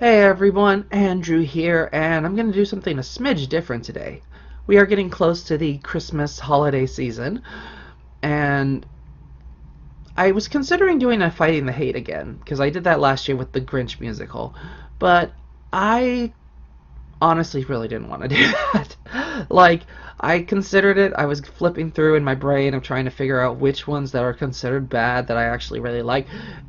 Hey everyone, Andrew here, and I'm going to do something a smidge different today. We are getting close to the Christmas holiday season, and I was considering doing a Fighting the Hate again, because I did that last year with the Grinch musical, but I honestly really didn't want to do that. I considered it, I was flipping through in my brain of trying to figure out which ones that are considered bad that I actually really like,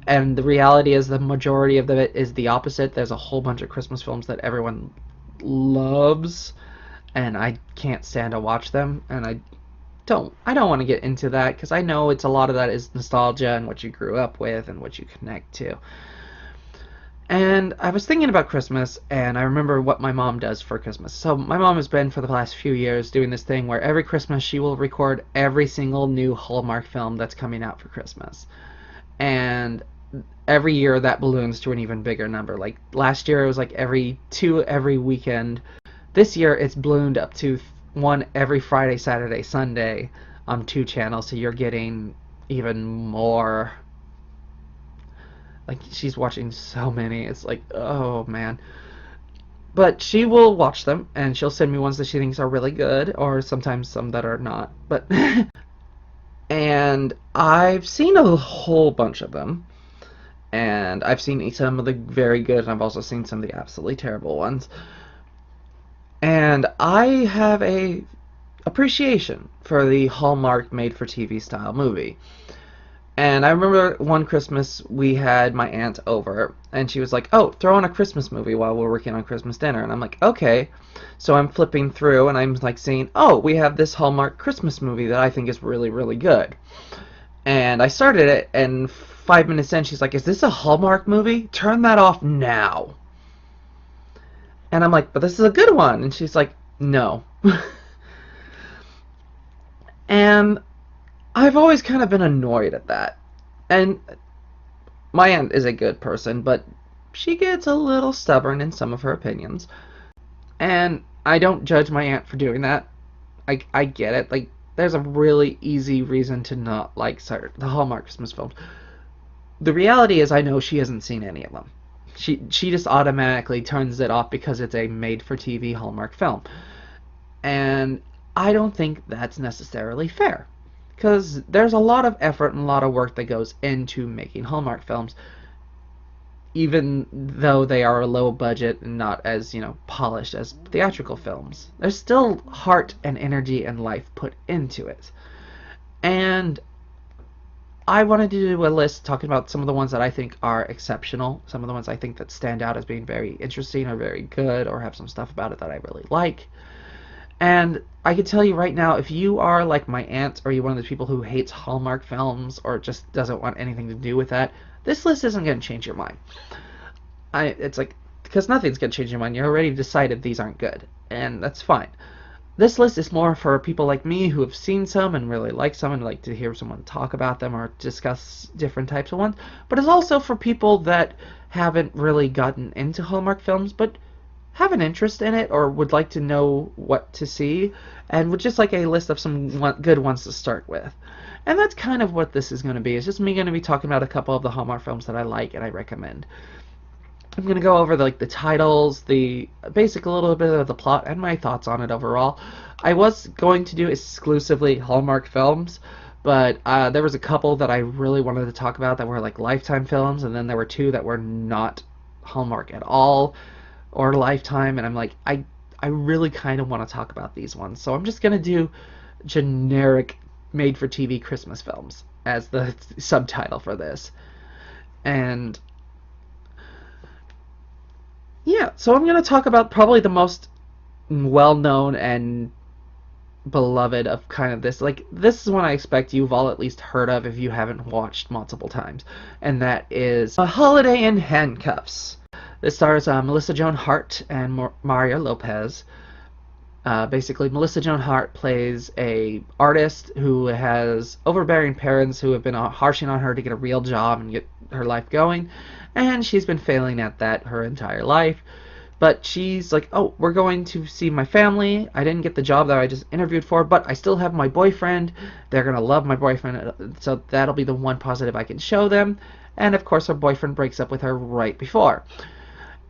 and the reality is the majority of it is the opposite. There's a whole bunch of Christmas films that everyone loves, and I can't stand to watch them, and I don't want to get into that because I know it's a lot of that is nostalgia and what you grew up with and what you connect to. And I was thinking about Christmas, and I remember what my mom does for Christmas. So my mom has been for the last few years doing this thing where every Christmas she will record every single new Hallmark film that's coming out for Christmas. And every year that balloons to an even bigger number. Like last year it was like every two every weekend. This year it's ballooned up to one every Friday, Saturday, Sunday on two channels. So you're getting even more. Like she's watching so many. It's like, oh man. But she will watch them and she'll send me ones that she thinks are really good or sometimes some that are not. But and I've seen a whole bunch of them. And I've seen some of the very good and I've also seen some of the absolutely terrible ones. And I have a appreciation for the Hallmark made for TV style movie. And I remember one Christmas we had my aunt over, and she was like, "Oh, throw on a Christmas movie while we're working on Christmas dinner." And I'm like, "Okay." So I'm flipping through, and I'm like seeing, "Oh, we have this Hallmark Christmas movie that I think is really, really good." And I started it, and 5 minutes in, she's like, "Is this a Hallmark movie? Turn that off now." And I'm like, "But this is a good one." And she's like, "No." And I've always kind of been annoyed at that. And my aunt is a good person, but she gets a little stubborn in some of her opinions. And I don't judge my aunt for doing that. I get it. Like, there's a really easy reason to not like the Hallmark Christmas films. The reality is I know she hasn't seen any of them. She just automatically turns it off because it's a made-for-TV Hallmark film. And I don't think that's necessarily fair. Because there's a lot of effort and a lot of work that goes into making Hallmark films, even though they are a low budget and not as, polished as theatrical films. There's still heart and energy and life put into it. And I wanted to do a list talking about some of the ones that I think are exceptional, some of the ones I think that stand out as being very interesting or very good or have some stuff about it that I really like. And I can tell you right now, if you are like my aunt or you're one of the people who hates Hallmark films or just doesn't want anything to do with that, this list isn't going to change your mind. It's like, because nothing's going to change your mind. You already decided these aren't good, and that's fine. This list is more for people like me who have seen some and really like some and like to hear someone talk about them or discuss different types of ones. But it's also for people that haven't really gotten into Hallmark films, but have an interest in it or would like to know what to see and would just like a list of some good ones to start with. And that's kind of what this is going to be. It's just me going to be talking about a couple of the Hallmark films that I like and I recommend. I'm going to go over the titles, the basic a little bit of the plot, and my thoughts on it overall. I was going to do exclusively Hallmark films, but there was a couple that I really wanted to talk about that were like Lifetime films, and then there were two that were not Hallmark at all or Lifetime, and I'm like, I really kind of want to talk about these ones. So I'm just going to do generic made-for-TV Christmas films as the subtitle for this. And yeah, so I'm going to talk about probably the most well-known and beloved of kind of this. Like, this is one I expect you've all at least heard of if you haven't watched multiple times. And that is A Holiday in Handcuffs. This stars Melissa Joan Hart and Mario Lopez. Basically, Melissa Joan Hart plays a artist who has overbearing parents who have been harshing on her to get a real job and get her life going, and she's been failing at that her entire life. But she's like, "Oh, we're going to see my family. I didn't get the job that I just interviewed for, but I still have my boyfriend. They're gonna love my boyfriend, so that'll be the one positive I can show them." And of course, her boyfriend breaks up with her right before.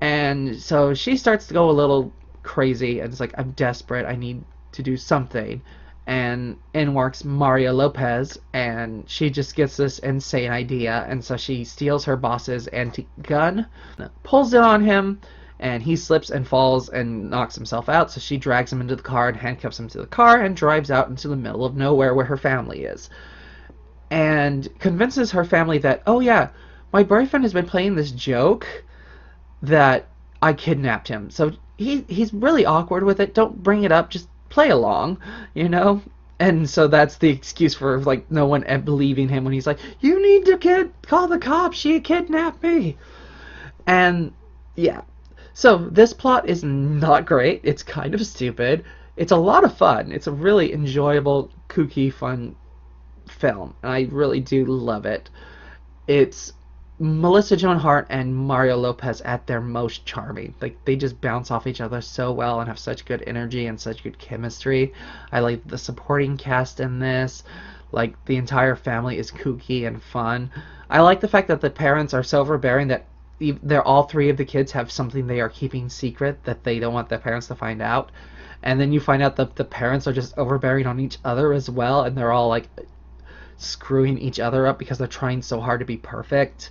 And so she starts to go a little crazy and it's like, I'm desperate, I need to do something. And in works Mario Lopez, and she just gets this insane idea, and so she steals her boss's antique gun, pulls it on him, and he slips and falls and knocks himself out, so she drags him into the car and handcuffs him to the car and drives out into the middle of nowhere where her family is. And convinces her family that, oh yeah, my boyfriend has been playing this joke that I kidnapped him. So he's really awkward with it. Don't bring it up. Just play along, you know? And so that's the excuse for, like, no one believing him when he's like, you need to call the cops. She kidnapped me. And, yeah. So this plot is not great. It's kind of stupid. It's a lot of fun. It's a really enjoyable, kooky, fun film. And I really do love it. It's Melissa Joan Hart and Mario Lopez at their most charming. Like, they just bounce off each other so well and have such good energy and such good chemistry. I like the supporting cast in this. Like, the entire family is kooky and fun. I like the fact that the parents are so overbearing that they're all three of the kids have something they are keeping secret that they don't want their parents to find out. And then you find out that the parents are just overbearing on each other as well, and they're all like screwing each other up because they're trying so hard to be perfect.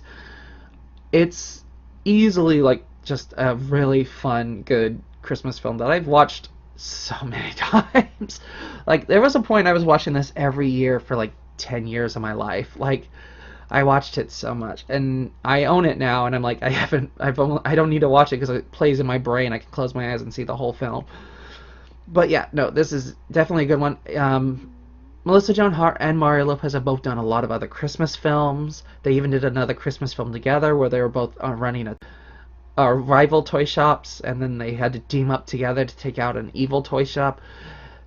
It's easily like just a really fun, good Christmas film that I've watched so many times. Like, there was a point I was watching this every year for like 10 years of my life. Like, I watched it so much, and I own it now, and I'm like, I don't need to watch it because it plays in my brain. I can close my eyes and see the whole film. But yeah, no, this is definitely a good one. Melissa Joan Hart and Mario Lopez have both done a lot of other Christmas films. They even did another Christmas film together where they were both running a rival toy shops, and then they had to team up together to take out an evil toy shop.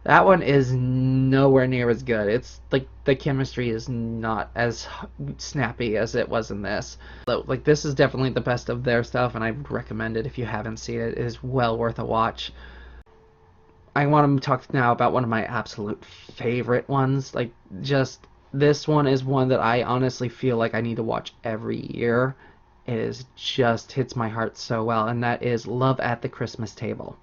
That one is nowhere near as good. It's like the chemistry is not as snappy as it was in this. So, like, this is definitely the best of their stuff, and I would recommend it if you haven't seen it. It is well worth a watch. I want to talk now about one of my absolute favorite ones. Like, just, this one is one that I honestly feel like I need to watch every year. It is just hits my heart so well, and that is Love at the Christmas Table.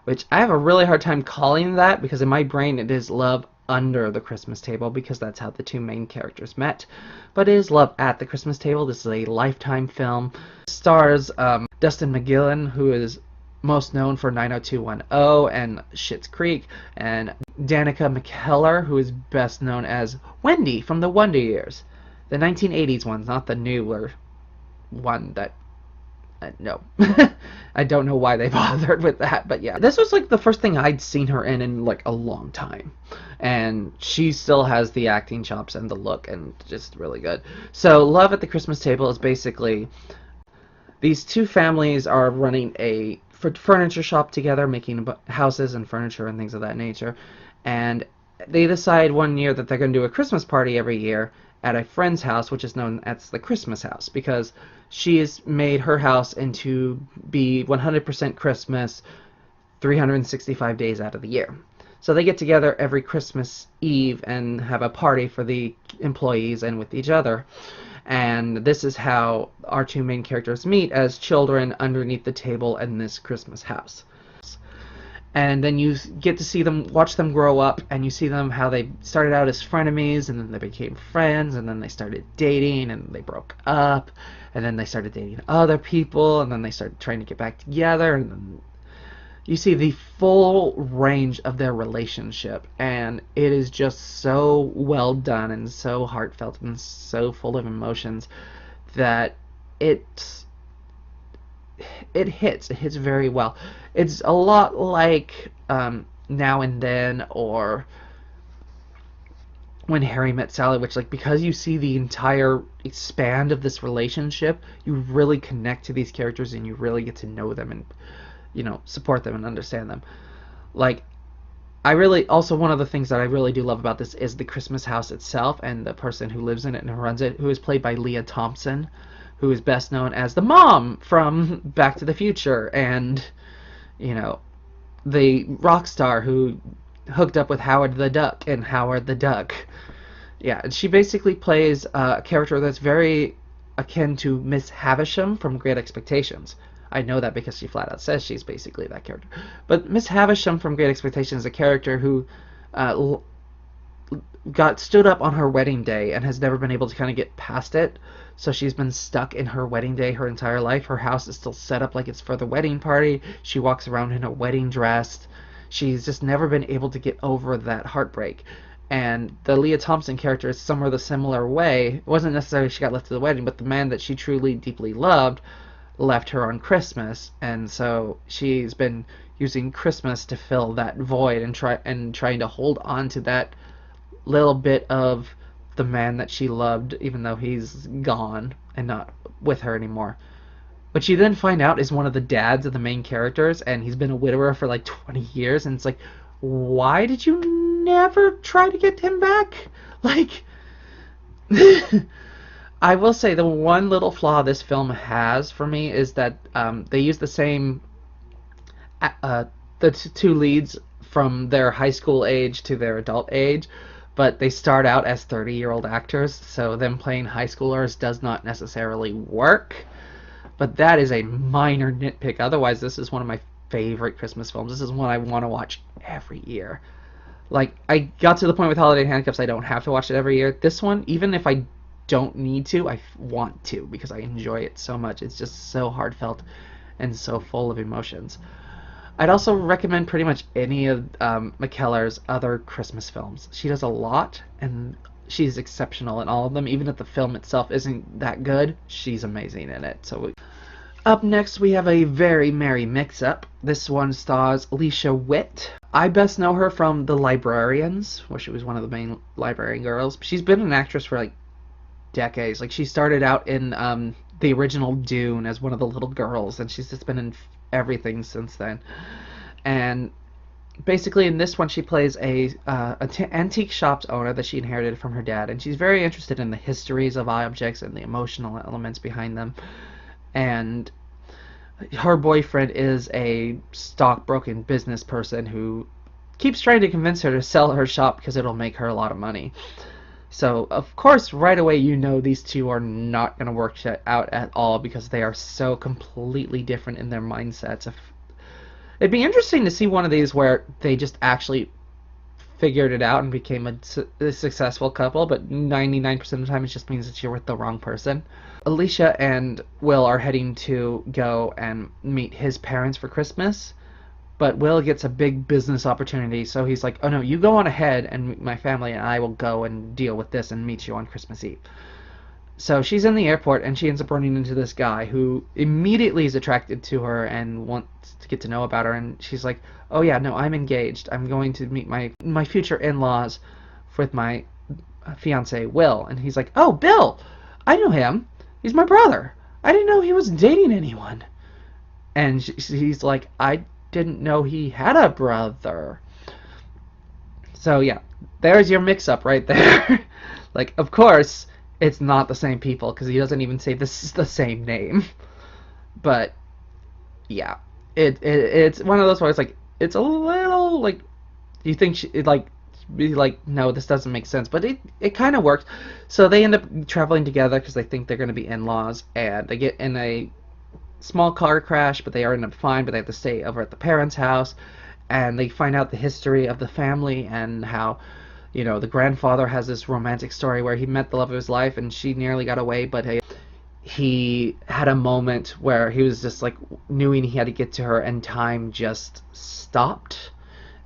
Which I have a really hard time calling that because in my brain it is Love Under the Christmas Table because that's how the two main characters met. But it is Love at the Christmas Table. This is a Lifetime film. It stars Dustin McGillen, who is most known for 90210 and Schitt's Creek, and Danica McKellar, who is best known as Wendy from the Wonder Years. The 1980s ones, not the newer one that... no. I don't know why they bothered with that, but yeah. This was like the first thing I'd seen her in like a long time. And she still has the acting chops and the look, and just really good. So Love at the Christmas Table is basically... these two families are running a furniture shop together, making houses and furniture and things of that nature. And they decide one year that they're going to do a Christmas party every year at a friend's house, which is known as the Christmas house, because she has made her house into be 100% Christmas 365 days out of the year. So they get together every Christmas Eve and have a party for the employees and with each other. And this is how our two main characters meet as children underneath the table in this Christmas house. And then you get to see them, watch them grow up, and you see them how they started out as frenemies, and then they became friends, and then they started dating, and they broke up, and then they started dating other people, and then they started trying to get back together, and then you see the full range of their relationship, and it is just so well done and so heartfelt and so full of emotions that it hits very well. It's a lot like Now and Then or When Harry Met Sally, which, like, because you see the entire span of this relationship, you really connect to these characters and you really get to know them and, you know, support them and understand them. Like, I really, also one of the things that I really do love about this is the Christmas house itself and the person who lives in it and runs it, who is played by Leah Thompson, who is best known as the mom from Back to the Future, and, you know, the rock star who hooked up with Howard the Duck in Howard the Duck. Yeah, she basically plays a character that's very akin to Miss Havisham from Great Expectations. I know that because she flat out says she's basically that character. But Miss Havisham from Great Expectations is a character who uh, got stood up on her wedding day and has never been able to kind of get past it. So she's been stuck in her wedding day her entire life. Her house is still set up like it's for the wedding party. She walks around in a wedding dress. She's just never been able to get over that heartbreak. And the Leah Thompson character is somewhere the similar way. It wasn't necessarily she got left to the wedding, but the man that she truly deeply loved left her on Christmas, and so she's been using Christmas to fill that void and trying to hold on to that little bit of the man that she loved, even though he's gone and not with her anymore. But you then find out is one of the dads of the main characters, and he's been a widower for like 20 years, and it's like, why did you never try to get him back? Like, I will say the one little flaw this film has for me is that they use the same, the two leads from their high school age to their adult age, but they start out as 30-year-old actors, so them playing high schoolers does not necessarily work. But that is a minor nitpick. Otherwise, this is one of my favorite Christmas films. This is one I want to watch every year. Like, I got to the point with Holiday Handcuffs, I don't have to watch it every year. This one, even if I don't need to, I want to, because I enjoy it so much. It's just so heartfelt and so full of emotions. I'd also recommend pretty much any of McKellar's other Christmas films. She does a lot, and she's exceptional in all of them. Even if the film itself isn't that good, she's amazing in it. Up next, we have a very merry mix-up. This one stars Alicia Witt. I best know her from The Librarians, where she was one of the main librarian girls. She's been an actress for like decades. Like, she started out in the original Dune as one of the little girls, and she's just been in everything since then. And basically, in this one, she plays a antique shop's owner that she inherited from her dad, and she's very interested in the histories of objects and the emotional elements behind them. And her boyfriend is a stockbroking business person who keeps trying to convince her to sell her shop because it'll make her a lot of money. So, of course, right away you know these two are not going to work out at all because they are so completely different in their mindsets. It'd be interesting to see one of these where they just actually figured it out and became a successful couple, but 99% of the time it just means that you're with the wrong person. Alicia and Will are heading to go and meet his parents for Christmas, but Will gets a big business opportunity, so he's like, oh no, you go on ahead and my family and I will go and deal with this and meet you on Christmas Eve. So she's in the airport and she ends up running into this guy who immediately is attracted to her and wants to get to know about her, and she's like, oh yeah, no, I'm engaged. I'm going to meet my future in-laws with my fiance Will. And he's like, oh, Bill, I know him. He's my brother. I didn't know he was dating anyone. And he's like, I didn't know he had a brother. So yeah, there's your mix-up right there. Like, of course, it's not the same people because he doesn't even say this is the same name. But yeah, it's one of those where it's like, it's a little like, you think be like, no, this doesn't make sense, but it kind of works. So they end up traveling together because they think they're going to be in-laws, and they get in a small car crash, but they end up fine, but they have to stay over at the parents' house, and they find out the history of the family and how, you know, the grandfather has this romantic story where he met the love of his life and she nearly got away, but he had a moment where he was just like knowing he had to get to her, and time just stopped,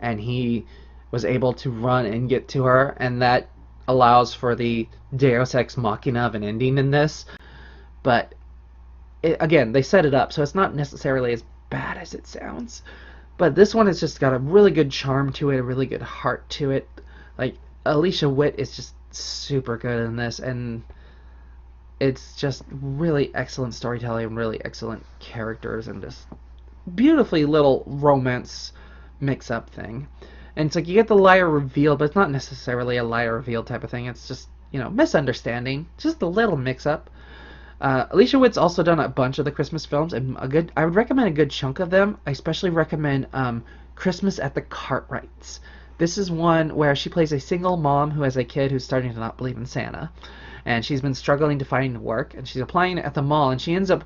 and he was able to run and get to her, and that allows for the Deus Ex Machina of an ending in this. But again, they set it up, so it's not necessarily as bad as it sounds. But this one has just got a really good charm to it, a really good heart to it. Like, Alicia Witt is just super good in this, and it's just really excellent storytelling and really excellent characters and just beautifully little romance mix-up thing. And it's like you get the liar reveal, but it's not necessarily a liar reveal type of thing. It's just, you know, misunderstanding. Just a little mix-up. Alicia Witt's also done a bunch of the Christmas films, and I would recommend a good chunk of them. I especially recommend Christmas at the Cartwrights. This is one where she plays a single mom who has a kid who's starting to not believe in Santa. And she's been struggling to find work, and she's applying at the mall, and she ends up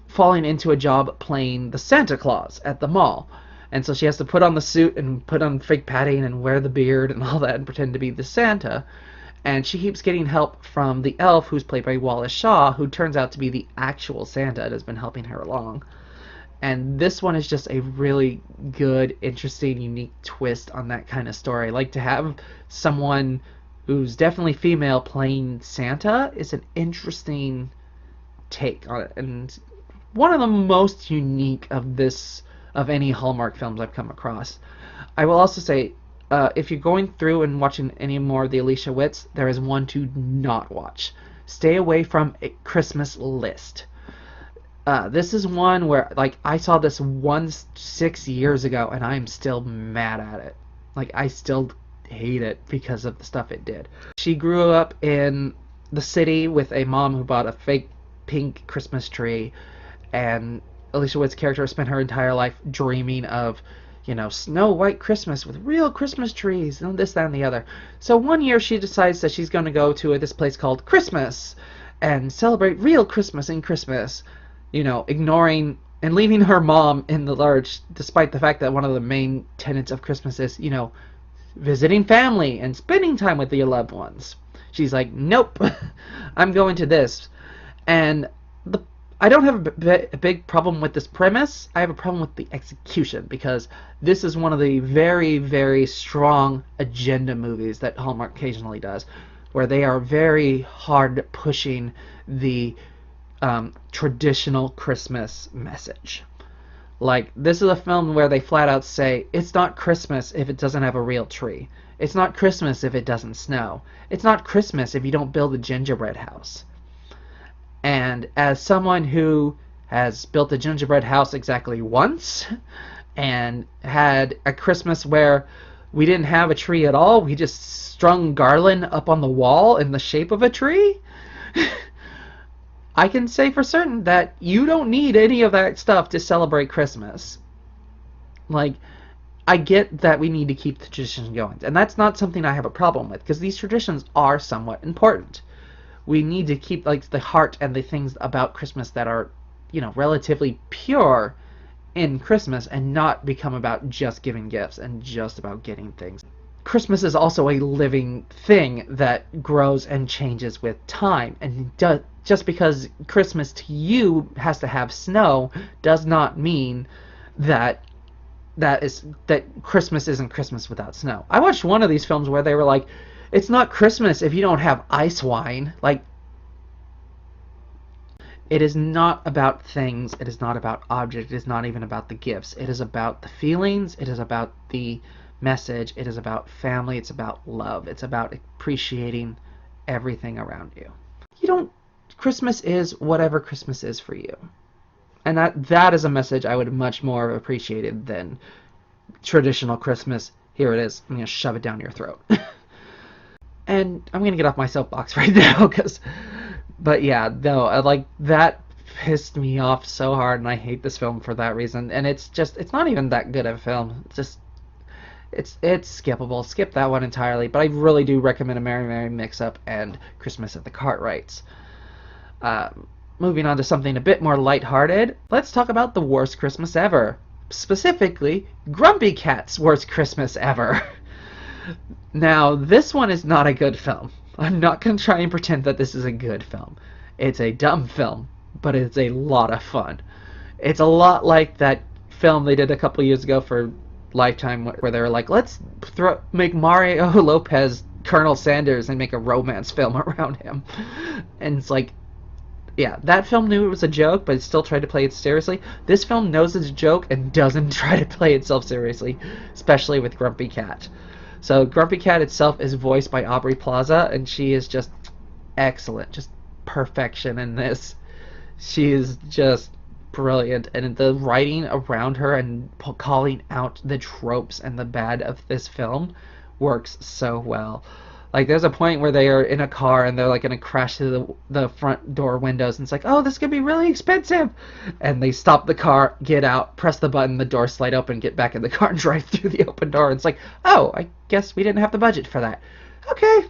falling into a job playing the Santa Claus at the mall. And so she has to put on the suit and put on fake padding and wear the beard and all that and pretend to be the Santa. And she keeps getting help from the elf, who's played by Wallace Shaw, who turns out to be the actual Santa and has been helping her along. And this one is just a really good, interesting, unique twist on that kind of story. Like, to have someone who's definitely female playing Santa is an interesting take on it, and one of the most unique of any Hallmark films I've come across. I will also say, if you're going through and watching any more of the Alicia Witts, there is one to not watch. Stay away from A Christmas List. This is one where, like, I saw this 6 years ago, and I'm still mad at it. Like, I still hate it because of the stuff it did. She grew up in the city with a mom who bought a fake pink Christmas tree, and Alicia Witt's character spent her entire life dreaming of, Snow White Christmas with real Christmas trees and this, that, and the other. So one year she decides that she's going to go to this place called Christmas and celebrate real Christmas and Christmas, ignoring and leaving her mom in the lurch, despite the fact that one of the main tenets of Christmas is, visiting family and spending time with your loved ones. She's like, nope, I'm going to this. And I don't have a big problem with this premise. I have a problem with the execution, because this is one of the very, very strong agenda movies that Hallmark occasionally does, where they are very hard pushing the traditional Christmas message. Like, this is a film where they flat out say, it's not Christmas if it doesn't have a real tree. It's not Christmas if it doesn't snow. It's not Christmas if you don't build a gingerbread house. And as someone who has built a gingerbread house exactly once, and had a Christmas where we didn't have a tree at all, we just strung garland up on the wall in the shape of a tree, I can say for certain that you don't need any of that stuff to celebrate Christmas. Like, I get that we need to keep the tradition going, and that's not something I have a problem with, because these traditions are somewhat important. We need to keep, like, the heart and the things about Christmas that are, relatively pure in Christmas, and not become about just giving gifts and just about getting things. Christmas is also a living thing that grows and changes with time, and just because Christmas to you has to have snow does not mean that Christmas isn't Christmas without snow. I watched one of these films where they were like, it's not Christmas if you don't have ice wine. Like, it is not about things, it is not about objects, it is not even about the gifts. It is about the feelings, it is about the message, it is about family, it's about love, it's about appreciating everything around you. Christmas is whatever Christmas is for you. And that is a message I would much more have appreciated than traditional Christmas. Here it is, I'm going to shove it down your throat. And I'm going to get off my soapbox right now, but yeah, no, like, that pissed me off so hard, and I hate this film for that reason. And it's not even that good of a film. It's skippable. Skip that one entirely. But I really do recommend A Merry Merry Mix-Up and Christmas at the Cartwrights. Moving on to something a bit more lighthearted, let's talk about the worst Christmas ever. Specifically, Grumpy Cat's worst Christmas ever. Now, this one is not a good film. I'm not going to try and pretend that this is a good film. It's a dumb film, but it's a lot of fun. It's a lot like that film they did a couple years ago for Lifetime, where they were like, let's make Mario Lopez Colonel Sanders and make a romance film around him. And it's like, yeah, that film knew it was a joke, but it still tried to play it seriously. This film knows it's a joke and doesn't try to play itself seriously, especially with Grumpy Cat. So Grumpy Cat itself is voiced by Aubrey Plaza, and she is just excellent, just perfection in this. She is just brilliant, and the writing around her and calling out the tropes and the bad of this film works so well. Like, there's a point where they are in a car and they're like going to crash through the front door windows, and it's like, oh, this could be really expensive, and they stop the car, get out, press the button, the doors slide open, get back in the car and drive through the open door, and it's like, oh, I guess we didn't have the budget for that. okay.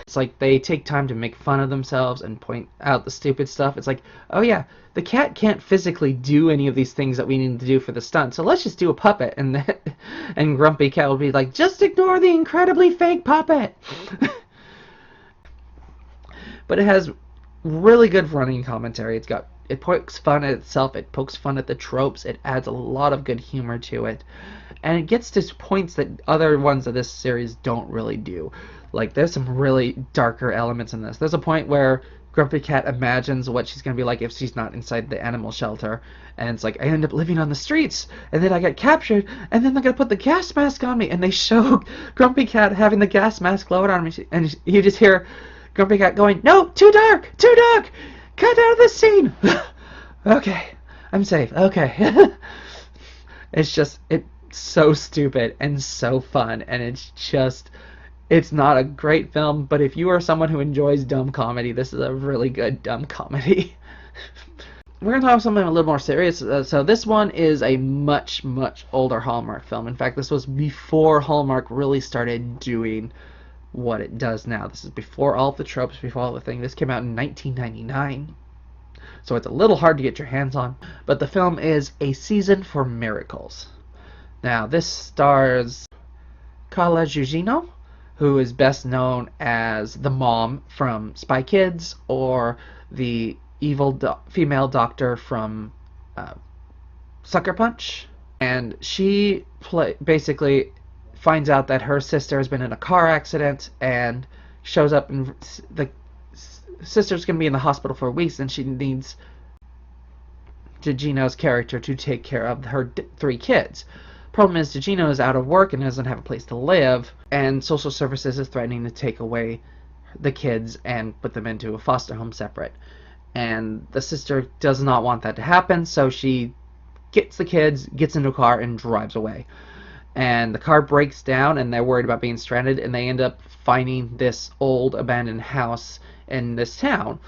It's like they take time to make fun of themselves and point out the stupid stuff. It's like, oh yeah, the cat can't physically do any of these things that we need to do for the stunt, so let's just do a puppet. And Grumpy Cat will be like, just ignore the incredibly fake puppet. But it has really good running commentary. It pokes fun at itself, it pokes fun at the tropes, it adds a lot of good humor to it, and it gets to points that other ones of this series don't really do. Like, there's some really darker elements in this. There's a point where Grumpy Cat imagines what she's going to be like if she's not inside the animal shelter, and it's like, I end up living on the streets, and then I get captured, and then they're going to put the gas mask on me, and they show Grumpy Cat having the gas mask lowered on me, and you just hear Grumpy Cat going, no, too dark, too dark, cut out of this scene. Okay, I'm safe, okay. It's so stupid and so fun, and it's not a great film, but if you are someone who enjoys dumb comedy, this is a really good dumb comedy. We're going to talk about something a little more serious. So this one is a much, much older Hallmark film. In fact, this was before Hallmark really started doing what it does now. This is before all the tropes, before all the thing. This came out in 1999, so it's a little hard to get your hands on. But the film is A Season for Miracles. Now, this stars Carla Gugino, who is best known as the mom from Spy Kids, or the evil female doctor from Sucker Punch. And she basically finds out that her sister has been in a car accident and shows up, and the sister's going to be in the hospital for weeks, and she needs Gugino's character to take care of her 3 kids. Problem is, Gugino is out of work and doesn't have a place to live, and social services is threatening to take away the kids and put them into a foster home separate. And the sister does not want that to happen, so she gets the kids, gets into a car, and drives away. And the car breaks down, and they're worried about being stranded, and they end up finding this old abandoned house in this town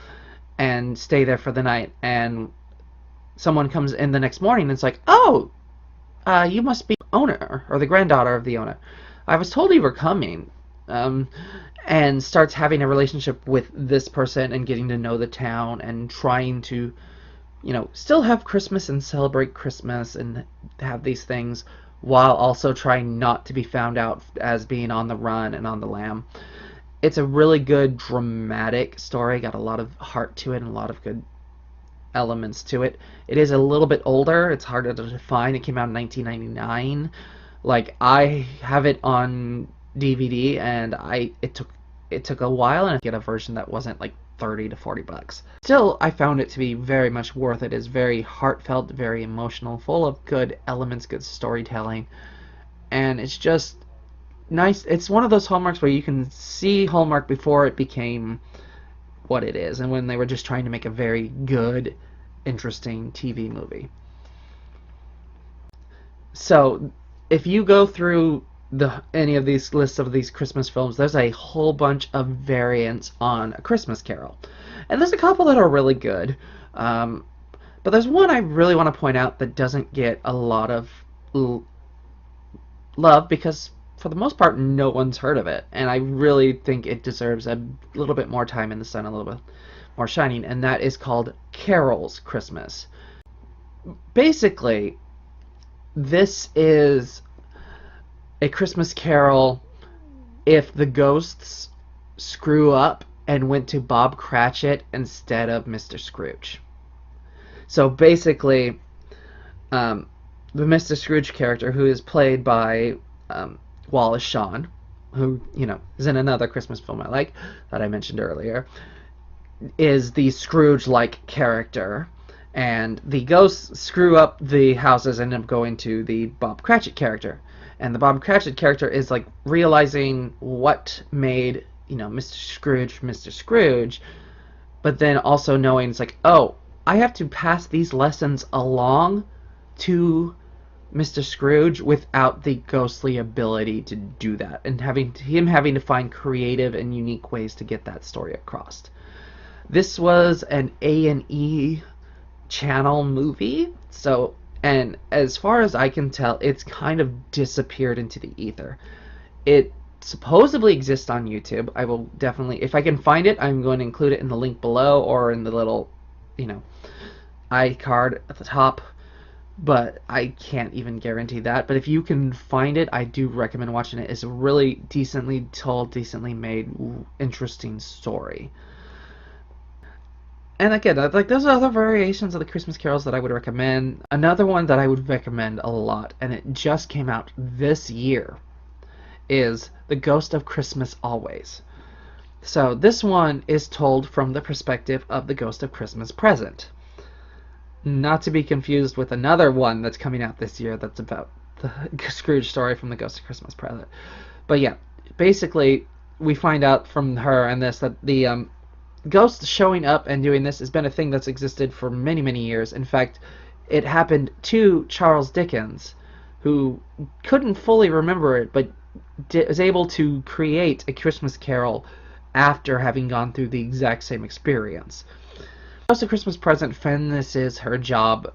and stay there for the night. And someone comes in the next morning and it's like, oh, you must be the owner, or the granddaughter of the owner. I was told you were coming. And starts having a relationship with this person and getting to know the town and trying to, still have Christmas and celebrate Christmas and have these things, while also trying not to be found out as being on the run and on the lam. It's a really good dramatic story, got a lot of heart to it and a lot of good elements to it. It is a little bit older, it's harder to define. It came out in 1999. Like, I have it on DVD, and it took a while, and I get a version that wasn't like $30 to $40. Still, I found it to be very much worth it. It's very heartfelt, very emotional, full of good elements, good storytelling, and it's just nice. It's one of those Hallmarks where you can see Hallmark before it became what it is, and when they were just trying to make a very good, interesting TV movie. So, if you go through any of these lists of these Christmas films, there's a whole bunch of variants on A Christmas Carol. And there's a couple that are really good. But there's one I really want to point out that doesn't get a lot of love, because for the most part no one's heard of it. And I really think it deserves a little bit more time in the sun, a little bit more shining. And that is called Karroll's Christmas. Basically, this is A Christmas Carol if the ghosts screw up and went to Bob Cratchit instead of Mr. Scrooge. So basically, the Mr. Scrooge character, who is played by Wallace Shawn, who, is in another Christmas film I like, that I mentioned earlier, is the Scrooge-like character. And the ghosts screw up the houses and end up going to the Bob Cratchit character. And the Bob Cratchit character is like realizing what made, Mr. Scrooge, but then also knowing it's like, oh, I have to pass these lessons along to Mr. Scrooge without the ghostly ability to do that, and having to find creative and unique ways to get that story across. This was an A&E channel movie, and as far as I can tell, it's kind of disappeared into the ether. It supposedly exists on YouTube. I will definitely, if I can find it, I'm going to include it in the link below or in the little, you know, iCard at the top. But I can't even guarantee that. But if you can find it, I do recommend watching it. It's a really decently told, decently made, interesting story. And again, like those are other variations of the Christmas carols that I would recommend. Another one that I would recommend a lot, and it just came out this year, is The Ghost of Christmas Always. So this one is told from the perspective of the Ghost of Christmas Present. Not to be confused with another one that's coming out this year that's about the Scrooge story from the Ghost of Christmas Present. But yeah, basically, we find out from her and this that the ghost showing up and doing this has been a thing that's existed for many, many years. In fact, it happened to Charles Dickens, who couldn't fully remember it, but was able to create a Christmas carol after having gone through the exact same experience. Ghost of Christmas Present finishes her job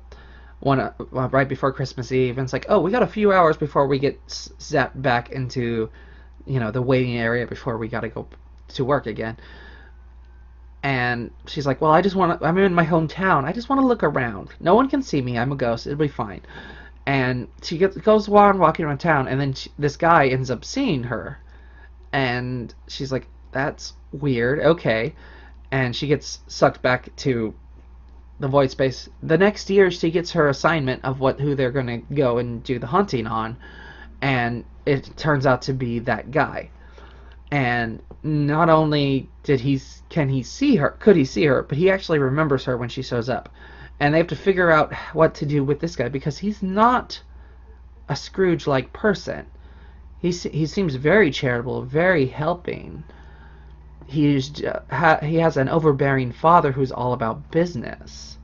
right before Christmas Eve, and it's like, oh, we got a few hours before we get zapped back into, you know, the waiting area before we got to go to work again. And she's like, well, I'm in my hometown. I just want to look around. No one can see me. I'm a ghost. It'll be fine. And she goes on walking around town, and then this guy ends up seeing her. And she's like, that's weird. Okay. And she gets sucked back to the void space. The next year, she gets her assignment of who they're going to go and do the hunting on. And it turns out to be that guy. And not only could he see her, but he actually remembers her when she shows up. And they have to figure out what to do with this guy because he's not a Scrooge-like person. He seems very charitable, very helping. He has an overbearing father who's all about business.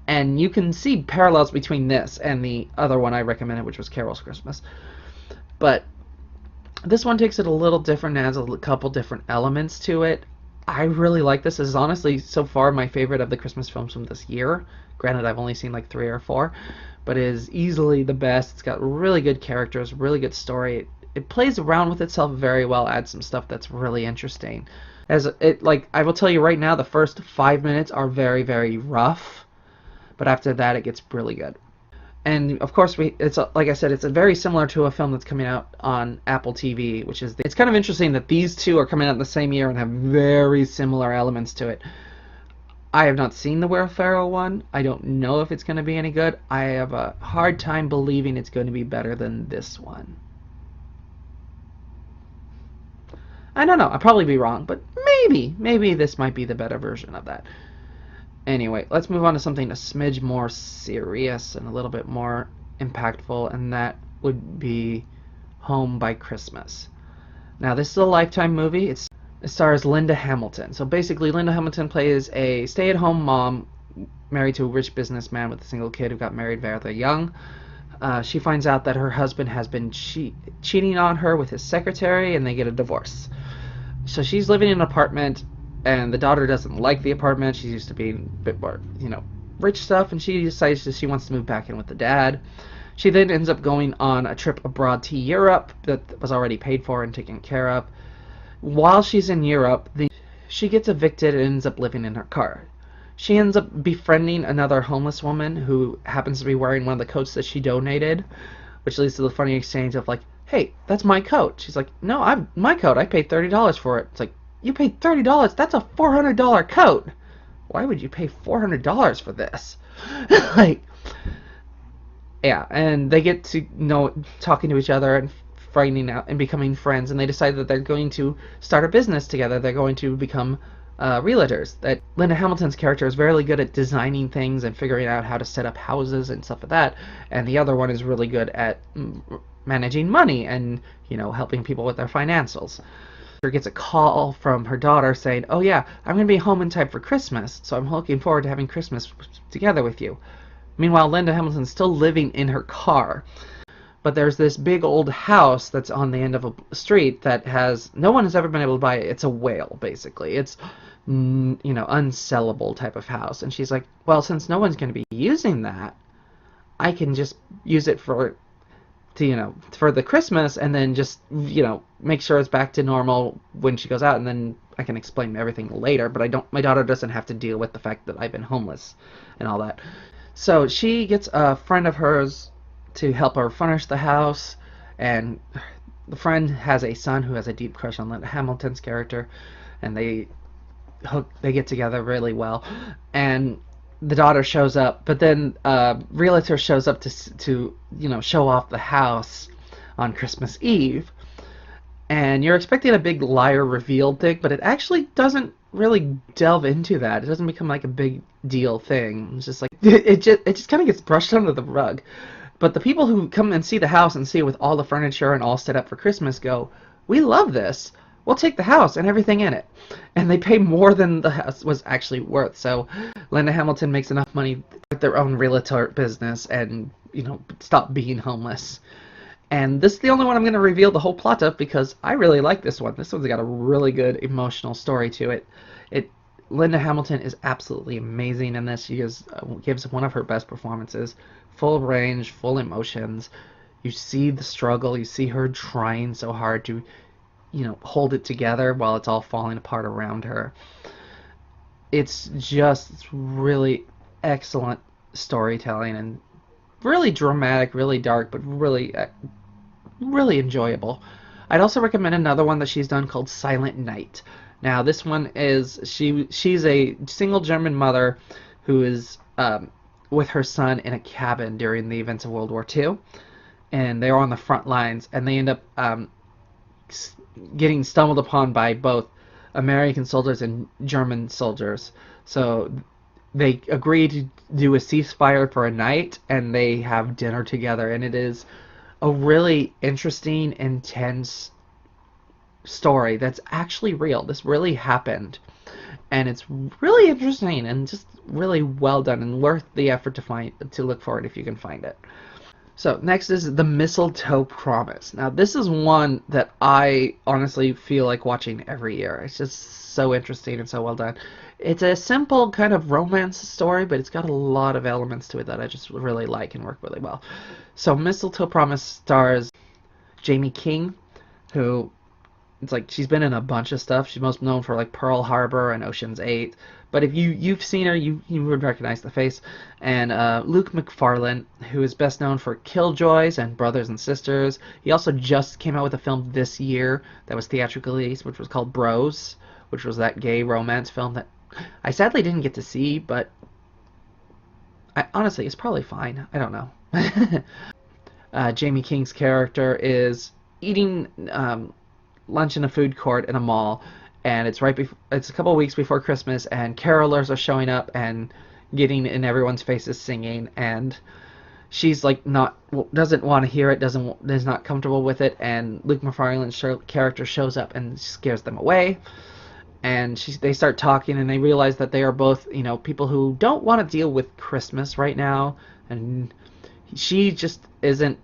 And you can see parallels between this and the other one I recommended, which was Karroll's Christmas. But this one takes it a little different and adds a couple different elements to it. I really like this. This is honestly, so far, my favorite of the Christmas films from this year. Granted, I've only seen like 3 or 4, but it is easily the best. It's got really good characters, really good story. It plays around with itself very well, adds some stuff that's really interesting. I will tell you right now, the first 5 minutes are very, very rough, but after that, it gets really good. And of course, like I said, it's very similar to a film that's coming out on Apple TV, which is it's kind of interesting that these two are coming out in the same year and have very similar elements to it. I have not seen the Will Ferrell one. I don't know if it's going to be any good. I have a hard time believing it's going to be better than this one. I don't know. I'll probably be wrong, but maybe this might be the better version of that. Anyway, let's move on to something a smidge more serious and a little bit more impactful, and that would be Home by Christmas. Now, this is a Lifetime movie. It stars Linda Hamilton. So basically, Linda Hamilton plays a stay-at-home mom married to a rich businessman with a single kid who got married very young. She finds out that her husband has been cheating on her with his secretary, and they get a divorce. So she's living in an apartment, and the daughter doesn't like the apartment. She's used to being a bit more, rich stuff, and she decides that she wants to move back in with the dad. She then ends up going on a trip abroad to Europe that was already paid for and taken care of. While she's in Europe, she gets evicted and ends up living in her car. She ends up befriending another homeless woman who happens to be wearing one of the coats that she donated, which leads to the funny exchange of like, hey, that's my coat. She's like, no, my coat. I paid $30 for it. It's like, you paid $30? That's a $400 coat. Why would you pay $400 for this? Yeah, and they get to talking to each other and finding out and becoming friends, and they decide that they're going to start a business together. They're going to become realtors. That Linda Hamilton's character is very good at designing things and figuring out how to set up houses and stuff like that, and the other one is really good at managing money and helping people with their financials. She gets a call from her daughter saying, oh yeah, I'm going to be home in time for Christmas, so I'm looking forward to having Christmas together with you. Meanwhile, Linda Hamilton's still living in her car. But there's this big old house that's on the end of a street that no one has ever been able to buy it. It's a whale, basically. It's, unsellable type of house. And she's like, well, since no one's going to be using that, I can just use it for to, for the Christmas, and then just, make sure it's back to normal when she goes out, and then I can explain everything later. But my daughter doesn't have to deal with the fact that I've been homeless and all that. So she gets a friend of hers to help her furnish the house, and the friend has a son who has a deep crush on Linda Hamilton's character, and they get together really well. And the daughter shows up, but then realtor shows up to show off the house on Christmas Eve, and you're expecting a big liar reveal thing, but it actually doesn't really delve into that. It doesn't become like a big deal thing. It's just like it just kind of gets brushed under the rug. But the people who come and see the house and see it with all the furniture and all set up for Christmas go, "We love this. We'll take the house and everything in it." And they pay more than the house was actually worth. So Linda Hamilton makes enough money with their own realtor business and, stop being homeless. And this is the only one I'm going to reveal the whole plot of, because I really like this one. This one's got a really good emotional story to it. Linda Hamilton is absolutely amazing in this. She gives one of her best performances. Full range, full emotions. You see the struggle. You see her trying so hard to, hold it together while it's all falling apart around her. It's just really excellent storytelling, and really dramatic, really dark, but really, really enjoyable. I'd also recommend another one that she's done called Silent Night. Now, this one is she's a single German mother who is with her son in a cabin during the events of World War II, and they're on the front lines, and they end up getting stumbled upon by both American soldiers and German soldiers. So they agree to do a ceasefire for a night, and they have dinner together, and it is a really interesting, intense story that's actually real. This really happened, and it's really interesting and just really well done and worth the effort to look for it if you can find it. So next is The Mistletoe Promise. Now this is one that I honestly feel like watching every year. It's just so interesting and so well done. It's a simple kind of romance story, but it's got a lot of elements to it that I just really like and work really well. So Mistletoe Promise stars Jamie King, who it's like she's been in a bunch of stuff. She's most known for like Pearl Harbor and Ocean's 8. But if you've seen her, you would recognize the face. And Luke McFarlane, who is best known for Killjoys and Brothers and Sisters. He also just came out with a film this year that was theatrically released, which was called Bros, which was that gay romance film that I sadly didn't get to see, but honestly, it's probably fine. I don't know. Jamie King's character is eating lunch in a food court in a mall, and it's it's a couple of weeks before Christmas, and carolers are showing up and getting in everyone's faces singing, and she's like doesn't want to hear it, is not comfortable with it, and Luke McFarlane's character shows up and scares them away, and they start talking, and they realize that they are both people who don't want to deal with Christmas right now, and she just isn't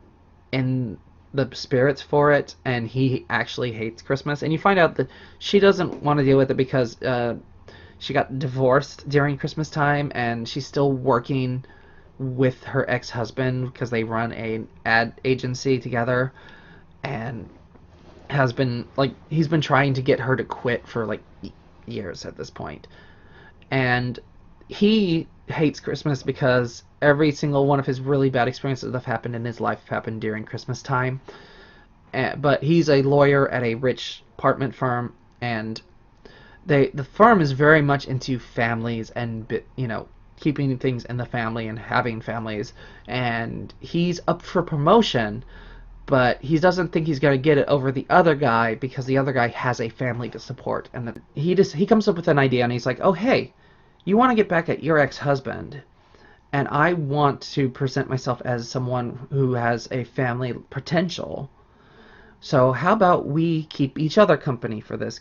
in the spirits for it, and he actually hates Christmas. And you find out that she doesn't want to deal with it because she got divorced during Christmas time, and she's still working with her ex-husband because they run a ad agency together, and he's been trying to get her to quit for like years at this point. And he hates Christmas because every single one of his really bad experiences that have happened in his life happened during Christmas time. But he's a lawyer at a rich apartment firm, and the firm is very much into families and keeping things in the family and having families. And he's up for promotion, but he doesn't think he's going to get it over the other guy because the other guy has a family to support. And then he comes up with an idea, and he's like, "Oh hey, you want to get back at your ex-husband, and I want to present myself as someone who has a family potential. So how about we keep each other company for this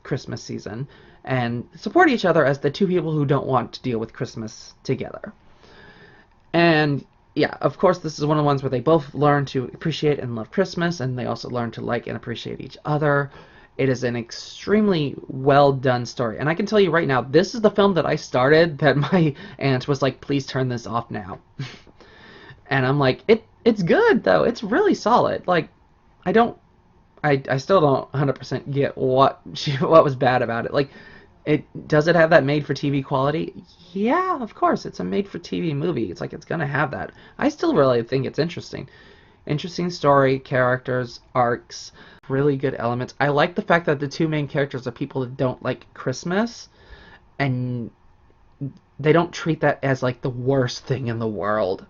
Christmas season and support each other as the two people who don't want to deal with Christmas together." And yeah, of course, this is one of the ones where they both learn to appreciate and love Christmas, and they also learn to like and appreciate each other. It is an extremely well done story. And I can tell you right now, this is the film that I started that my aunt was like, "Please turn this off now." And I'm like, it It's good though. It's really solid. Like, I don't I still don't 100% get what was bad about it. Like, does it have that made for TV quality? Yeah, of course. It's a made for TV movie. It's like it's gonna have that. I still really think it's interesting. Interesting story, characters, arcs, really good elements. I like the fact that the two main characters are people that don't like Christmas, and they don't treat that as like the worst thing in the world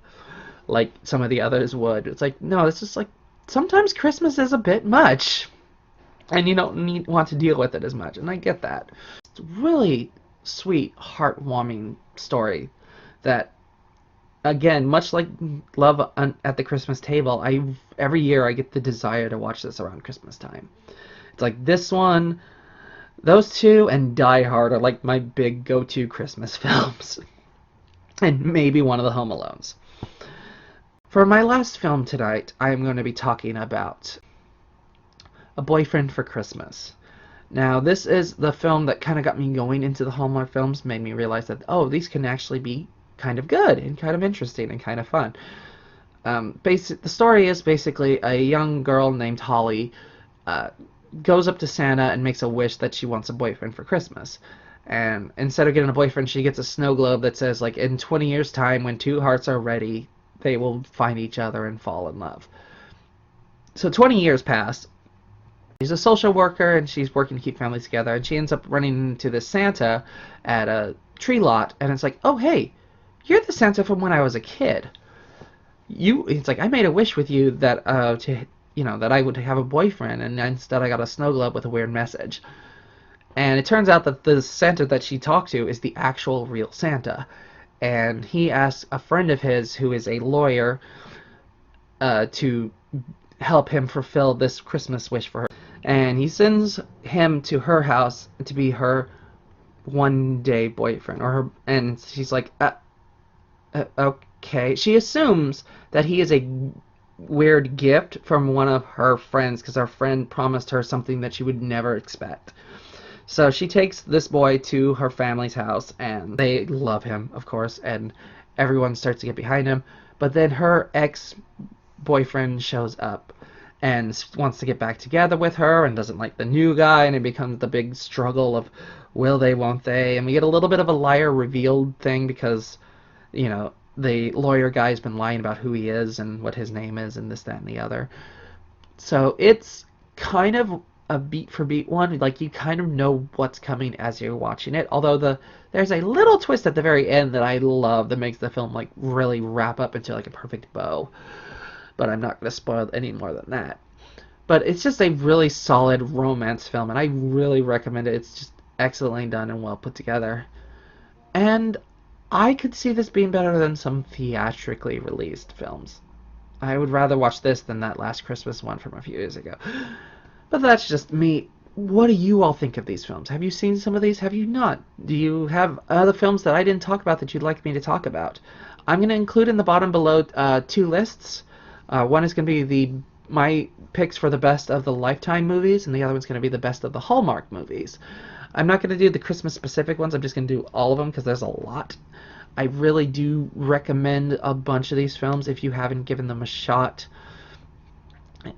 like some of the others would. It's like, no, it's just like sometimes Christmas is a bit much, and you don't want to deal with it as much, and I get that. It's a really sweet, heartwarming story that, again, much like Love at the Christmas Table, every year I get the desire to watch this around Christmas time. It's like this one, those two, and Die Hard are like my big go-to Christmas films, and maybe one of the Home Alones. For my last film tonight, I am going to be talking about A Boyfriend for Christmas. Now, this is the film that kind of got me going into the Hallmark films, made me realize that, oh, these can actually be kind of good and kind of interesting and kind of fun. The story is basically a young girl named Holly goes up to Santa and makes a wish that she wants a boyfriend for Christmas. And instead of getting a boyfriend, she gets a snow globe that says, like, in 20 years' time, when two hearts are ready, they will find each other and fall in love. So 20 years pass. She's a social worker, and she's working to keep families together, and she ends up running into this Santa at a tree lot, and it's like, oh, hey, you're the Santa from when I was a kid. It's like, I made a wish with you that that I would have a boyfriend, and instead I got a snow globe with a weird message. And it turns out that the Santa that she talked to is the actual real Santa. And he asks a friend of his who is a lawyer to help him fulfill this Christmas wish for her. And he sends him to her house to be her one-day boyfriend. And she's like, okay. She assumes that he is a weird gift from one of her friends because her friend promised her something that she would never expect. So she takes this boy to her family's house, and they love him, of course, and everyone starts to get behind him. But then her ex-boyfriend shows up and wants to get back together with her and doesn't like the new guy, and it becomes the big struggle of will they, won't they? And we get a little bit of a liar revealed thing because, the lawyer guy's been lying about who he is and what his name is and this, that, and the other. So it's kind of a beat for beat one. Like, you kind of know what's coming as you're watching it, although there's a little twist at the very end that I love that makes the film like really wrap up into like a perfect bow, but I'm not going to spoil any more than that. But it's just a really solid romance film, and I really recommend it. It's just excellently done and well put together, and I could see this being better than some theatrically released films. I would rather watch this than that Last Christmas one from a few years ago. But that's just me. What do you all think of these films? Have you seen some of these? Have you not? Do you have other films that I didn't talk about that you'd like me to talk about? I'm going to include in the bottom below two lists. One is going to be my picks for the best of the Lifetime movies, and the other one's going to be the best of the Hallmark movies. I'm not going to do the Christmas specific ones. I'm just going to do all of them because there's a lot. I really do recommend a bunch of these films if you haven't given them a shot.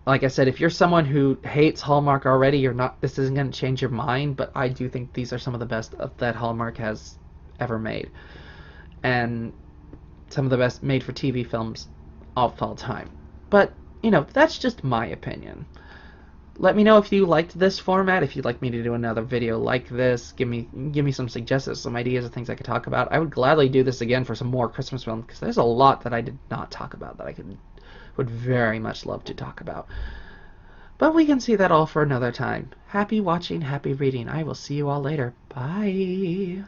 Like I said, if you're someone who hates Hallmark already, this isn't going to change your mind, but I do think these are some of the best that Hallmark has ever made. And some of the best made-for-TV films of all time. But, that's just my opinion. Let me know if you liked this format, if you'd like me to do another video like this. Give me some suggestions, some ideas of things I could talk about. I would gladly do this again for some more Christmas films, because there's a lot that I did not talk about that I would very much love to talk about. But we can see that all for another time. Happy watching, happy reading. I will see you all later. Bye.